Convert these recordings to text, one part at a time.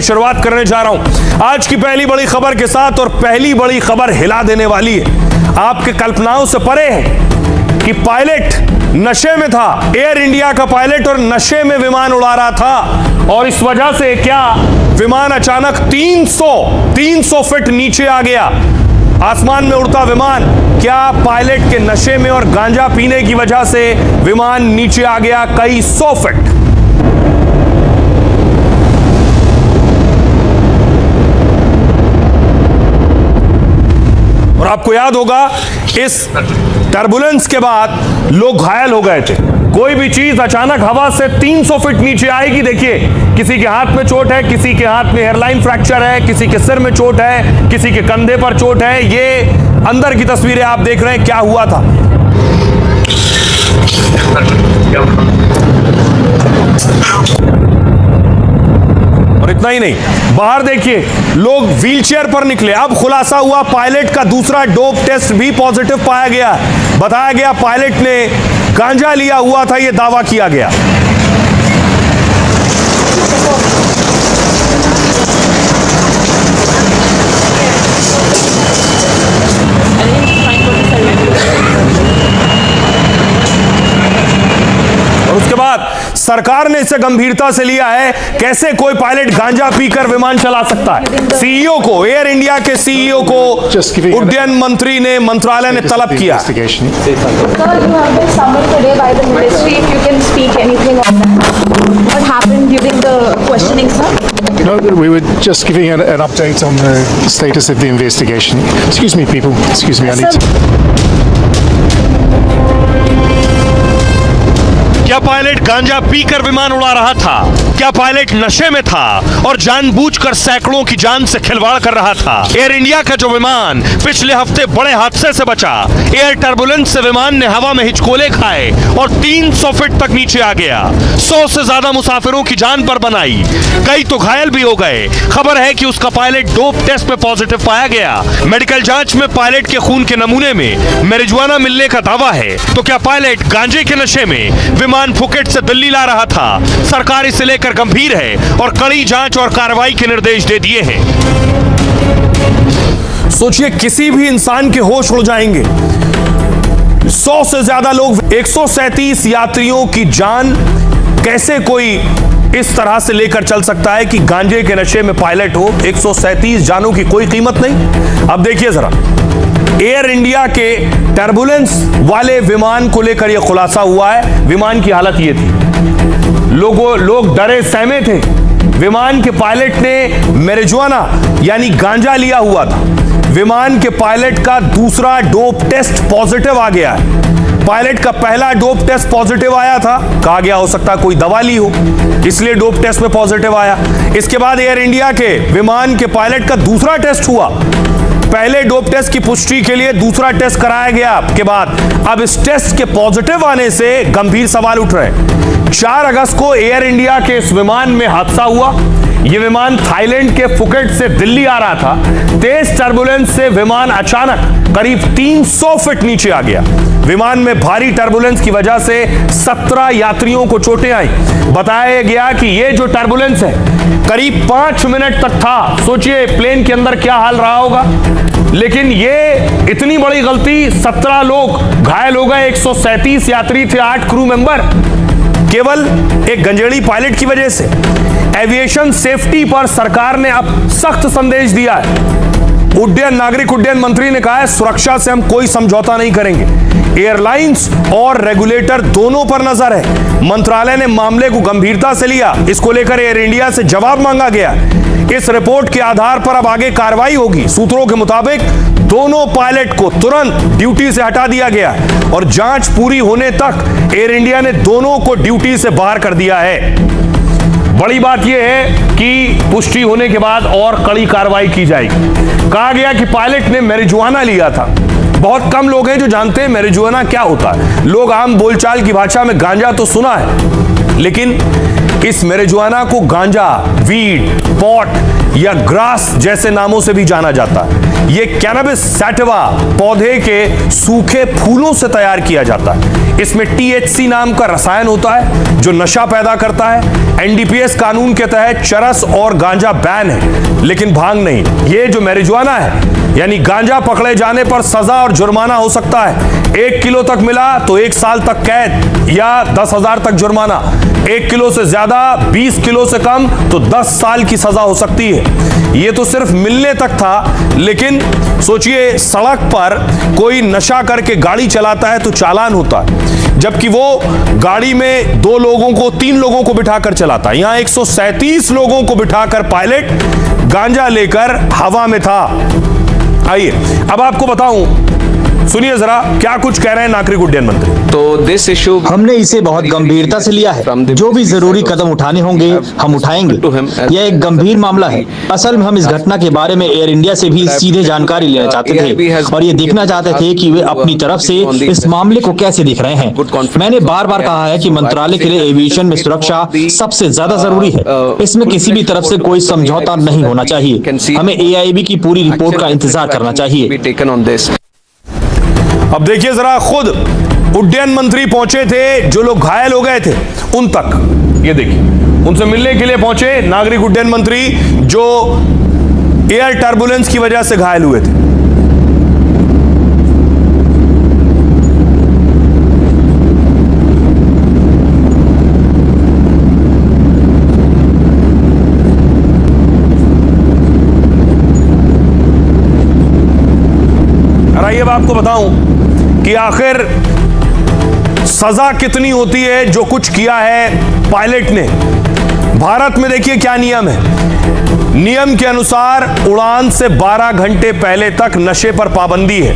शुरुआत करने जा रहा हूं आज की पहली बड़ी खबर के साथ, और पहली बड़ी खबर हिला देने वाली है, आपके कल्पनाओं से परे है कि पायलट नशे में था। एयर इंडिया का पायलट और नशे में विमान उड़ा रहा था, और इस वजह से क्या विमान अचानक 300 फीट नीचे आ गया। आसमान में उड़ता विमान क्या पायलट के नशे में और गांजा पीने की वजह से विमान नीचे आ गया कई 100 फीट। और आपको याद होगा इस टर्बुलेंस के बाद लोग घायल हो गए थे। कोई भी चीज अचानक हवा से 300 फीट नीचे आएगी, देखिए किसी के हाथ में चोट है, किसी के हाथ में हेयरलाइन फ्रैक्चर है, किसी के सिर में चोट है, किसी के कंधे पर चोट है। ये अंदर की तस्वीरें आप देख रहे हैं क्या हुआ था। और इतना ही नहीं, बाहर देखिए लोग व्हीलचेयर पर निकले। अब खुलासा हुआ पायलट का दूसरा डोप टेस्ट भी पॉजिटिव पाया गया। बताया गया पायलट ने गांजा लिया हुआ था, यह दावा किया गया। और उसके बाद सरकार ने इसे गंभीरता से लिया है। कैसे कोई पायलट गांजा पीकर विमान चला सकता है? सीईओ को, एयर इंडिया के सीईओ को उड्डयन मंत्री ने, मंत्रालय ने तलब किया। No, we were just giving an update on the status of the investigation. Excuse me, people. Excuse me, I need to... क्या पायलट गांजा पीकर विमान उड़ा रहा था? क्या पायलट नशे में था और जानबूझकर सैकड़ों की जान से खिलवाड़ कर रहा था? एयर इंडिया का जो विमान पिछले हफ्ते बड़े हादसे से बचा, एयर टर्बुलेंस से विमान ने हवा में हिचकोले खाए और 300 फीट तक नीचे आ गया। 100 से ज्यादा मुसाफिरों की जान पर बनाई, कई तो घायल भी हो गए। खबर है कि उसका पायलट डोप टेस्ट में पॉजिटिव पाया गया। मेडिकल जांच में पायलट के खून के नमूने में मैरिजुआना मिलने का दावा है। तो क्या पायलट गांजे के नशे में विमान फुकेट से दिल्ली ला रहा था? सरकार इसे लेकर गंभीर है और कड़ी जांच और कार्रवाई के निर्देश दे दिए हैं। सोचिए किसी भी इंसान के होश उड़ जाएंगे। 100 से ज्यादा लोग, 137 यात्रियों की जान कैसे कोई इस तरह से लेकर चल सकता है कि गांजे के नशे में पायलट हो? 137 जानों की कोई कीमत नहीं। अब देखिए जरा, एयर इंडिया के टर्बुलेंस वाले विमान को लेकर यह खुलासा हुआ है। विमान की हालत यह थी, लोग डरे सहमे थे। विमान के पायलट ने मैरिजुआना यानी गांजा लिया हुआ था। विमान के पायलट का दूसरा डोप टेस्ट पॉजिटिव आ गया है। पायलट का पहला डोप टेस्ट पॉजिटिव आया था, कहा गया हो सकता कोई दवा ली हो, इसलिए डोप टेस्ट में पॉजिटिव आया। इसके बाद एयर इंडिया के विमान के पायलट का दूसरा टेस्ट हुआ। पहले डोप टेस्ट की पुष्टि के लिए दूसरा टेस्ट कराया गया के बाद अब इस टेस्ट के पॉजिटिव आने से गंभीर सवाल उठ रहे हैं। 4 अगस्त को एयर इंडिया के इस विमान में हादसा हुआ। यह विमान थाईलैंड के फुकेट से दिल्ली आ रहा था। तेज टर्बुलेंस से विमान अचानक करीब 300 फीट नीचे आ गया। विमान में भारी टर्बुलेंस की वजह से 17 यात्रियों को चोटें आई। बताया गया कि यह जो टर्बुलेंस है करीब 5 मिनट तक था। सोचिए प्लेन के अंदर क्या हाल रहा होगा। लेकिन यह इतनी बड़ी गलती, 17 लोग घायल हो गए, 137 यात्री थे, 8 क्रू मेंबर, केवल एक गंजेड़ी पायलट की वजह से। एविएशन सेफ्टी पर सरकार ने अब सख्त संदेश दिया है। नागरिक उड्डयन मंत्री ने कहा है सुरक्षा से हम कोई समझौता नहीं करेंगे। एयरलाइंस और रेगुलेटर दोनों पर नजर है। मंत्रालय ने मामले को गंभीरता से लिया। इसको लेकर एयर इंडिया से जवाब मांगा गया। इस रिपोर्ट के आधार पर अब आगे कार्रवाई होगी। सूत्रों के मुताबिक दोनों पायलट को तुरंत ड्यूटी से हटा दिया गया और जांच पूरी होने तक एयर इंडिया ने दोनों को ड्यूटी से बाहर कर दिया है। बड़ी बात यह है कि पुष्टि होने के बाद और कड़ी कार्रवाई की जाएगी। कहा गया कि पायलट ने मैरिजुआना लिया था। बहुत कम लोग हैं जो जानते हैं मैरिजुआना क्या होता है। लोग आम बोलचाल की भाषा में गांजा तो सुना है, लेकिन इस मैरिजुआना को गांजा, वीड, पॉट या ग्रास जैसे नामों से भी जाना जाता है। यह कैनबिस सैटिवा पौधे के सूखे फूलों से तैयार किया जाता है। इसमें THC नाम का रसायन होता है जो नशा पैदा करता है। NDPS कानून के तहत चरस और गांजा बैन है, लेकिन भांग नहीं। ये जो मैरिजुआना है यानी गांजा पकड़े जाने पर सजा और जुर्माना हो सकता है। 1 किलो तक मिला तो 1 साल तक कैद या 10,000 तक जुर्माना। 1 किलो से ज्यादा, 20 किलो से कम तो 10 साल की सजा हो सकती है। ये तो सिर्फ मिलने तक था, लेकिन सोचिए सड़क पर कोई नशा करके गाड़ी चलाता है तो चालान होता है, जबकि वो गाड़ी में 2 लोगों को 3 लोगों को बिठाकर चलाता है। यहां 137 लोगों को बिठाकर पायलट गांजा लेकर हवा में था। आइए अब आपको बताऊं, सुनिए जरा क्या कुछ कह रहे हैं नागरिक उड्डयन मंत्री। तो दिस इशू हमने इसे बहुत गंभीरता से लिया है। जो भी जरूरी कदम उठाने होंगे हम उठाएंगे। यह एक गंभीर मामला है। असल में हम इस घटना के बारे में एयर इंडिया से भी सीधे जानकारी लेना चाहते थे और ये देखना चाहते थे कि वे अपनी तरफ से इस मामले को कैसे देख रहे हैं। मैंने बार बार कहा है कि मंत्रालय के लिए एविएशन में सुरक्षा सबसे ज्यादा जरूरी है। इसमें किसी भी तरफ से कोई समझौता नहीं होना चाहिए। हमें AIB की पूरी रिपोर्ट का इंतजार करना चाहिए। अब देखिए जरा, खुद उड्डयन मंत्री पहुंचे थे, जो लोग घायल हो गए थे उन तक, ये देखिए उनसे मिलने के लिए पहुंचे नागरिक उड्डयन मंत्री जो एयर टर्बुलेंस की वजह से घायल हुए थे। आइए अब आपको बताऊं कि आखिर सजा कितनी होती है जो कुछ किया है पायलट ने। भारत में देखिए क्या नियम है। नियम के अनुसार उड़ान से 12 घंटे पहले तक नशे पर पाबंदी है।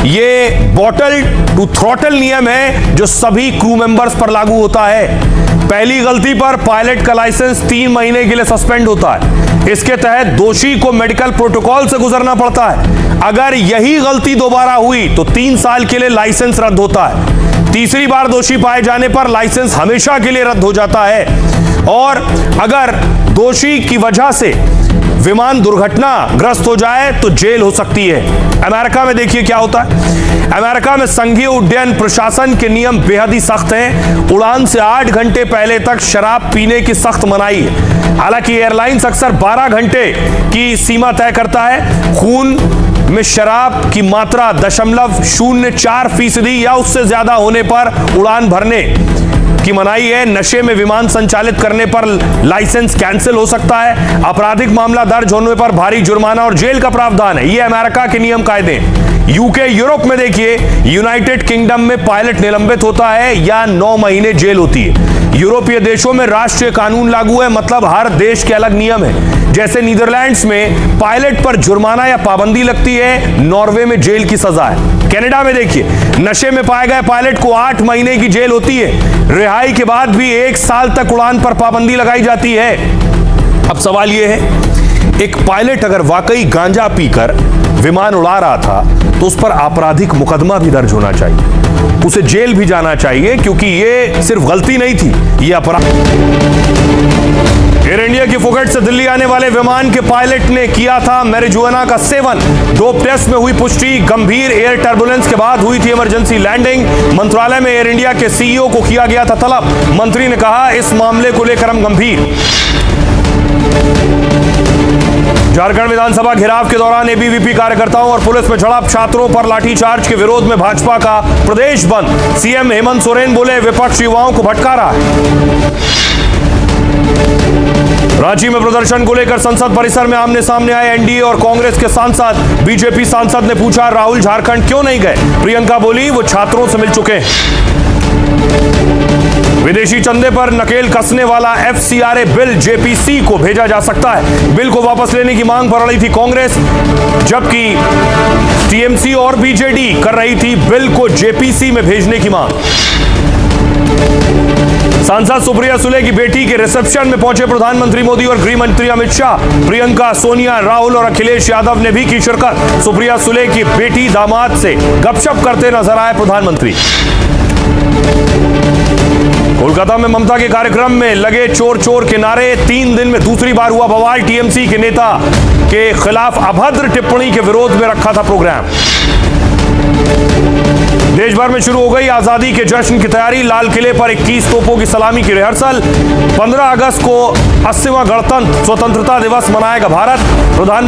ये बॉटल टू थ्रॉटल नियम है जो सभी क्रू मेंबर्स पर लागू होता है। पहली गलती पर पायलट का लाइसेंस 3 महीने के लिए सस्पेंड होता है। इसके तहत दोषी को मेडिकल प्रोटोकॉल से गुजरना पड़ता है। अगर यही गलती दोबारा हुई तो 3 साल के लिए लाइसेंस रद्द होता है। तीसरी बार दोषी पाए जाने पर लाइसेंस हमेशा के लिए रद्द हो जाता है। और अगर दोषी की वजह से विमान दुर्घटना ग्रस्त हो जाए तो जेल हो सकती है। अमेरिका में देखिए क्या होता है। अमेरिका में संघीय उड्डयन प्रशासन के नियम बेहद ही सख्त हैं। उड़ान से 8 घंटे पहले तक शराब पीने की सख्त मनाही है। हालांकि एयरलाइंस अक्सर 12 घंटे की सीमा तय करता है। खून में शराब की मात्रा 0.04% या उससे ज्यादा होने पर उड़ान भरने की मनाही है। नशे में विमान संचालित करने पर लाइसेंस कैंसिल हो सकता है। आपराधिक मामला दर्ज होने पर भारी जुर्माना और जेल का प्रावधान है। ये अमेरिका के नियम कायदे। यूके यूरोप में देखिए, यूनाइटेड किंगडम में पायलट निलंबित होता है या 9 महीने जेल होती है। यूरोपीय देशों में राष्ट्रीय कानून लागू है, मतलब हर देश के अलग नियम है। जैसे नीदरलैंड्स में पायलट पर जुर्माना या पाबंदी लगती है, नॉर्वे में जेल की सजा है। कनाडा में देखिए, नशे में पाए गए पायलट को 8 महीने की जेल होती है। रिहाई के बाद भी 1 साल तक उड़ान पर पाबंदी लगाई जाती है। अब सवाल यह है, एक पायलट अगर वाकई गांजा पीकर विमान उड़ा रहा था तो उस पर आपराधिक मुकदमा भी दर्ज होना चाहिए, उसे जेल भी जाना चाहिए, क्योंकि यह सिर्फ गलती नहीं थी, यह अपराध। एयर इंडिया की फुकेट से दिल्ली आने वाले विमान के पायलट ने किया था मैरिजुआना का सेवन। डोप टेस्ट में हुई पुष्टि। गंभीर एयर टर्बुलेंस के बाद हुई थी इमरजेंसी लैंडिंग। मंत्रालय में एयर इंडिया के CEO को किया गया था तलब। मंत्री ने कहा, इस मामले को लेकर हम गंभीर। झारखंड विधानसभा घेराव के दौरान ABVP कार्यकर्ताओं और पुलिस में झड़प। छात्रों पर लाठीचार्ज के विरोध में भाजपा का प्रदेश बंद। CM हेमंत सोरेन बोले, विपक्ष युवाओं को भटका रहा है। रांची में प्रदर्शन को लेकर संसद परिसर में आमने सामने आए NDA और कांग्रेस के सांसद। बीजेपी सांसद ने पूछा, राहुल झारखंड क्यों नहीं गए? प्रियंका बोली, वो छात्रों से मिल चुके हैं। विदेशी चंदे पर नकेल कसने वाला FCRA बिल JPC को भेजा जा सकता है। बिल को वापस लेने की मांग पर अड़ी थी कांग्रेस, जबकि TMC और BJD कर रही थी बिल को JPC में भेजने की मांग। सांसद सुप्रिया सुले की बेटी के रिसेप्शन में पहुंचे प्रधानमंत्री मोदी और गृह मंत्री अमित शाह। प्रियंका, सोनिया, राहुल और अखिलेश यादव ने भी की शिरकत। सुप्रिया सुले की बेटी दामाद से गपशप करते नजर आए प्रधानमंत्री। कोलकाता में ममता के कार्यक्रम में लगे चोर चोर के नारे। 3 दिन में दूसरी बार हुआ बवाल। TMC के नेता के खिलाफ अभद्र टिप्पणी के विरोध में रखा था प्रोग्राम। देश भर में शुरू हो गई आजादी के जश्न की तैयारी। लाल किले पर 21 तोपों की सलामी की रिहर्सल। 15 अगस्त को 80वां गणतंत्र स्वतंत्रता दिवस मनाएगा भारत। प्रधान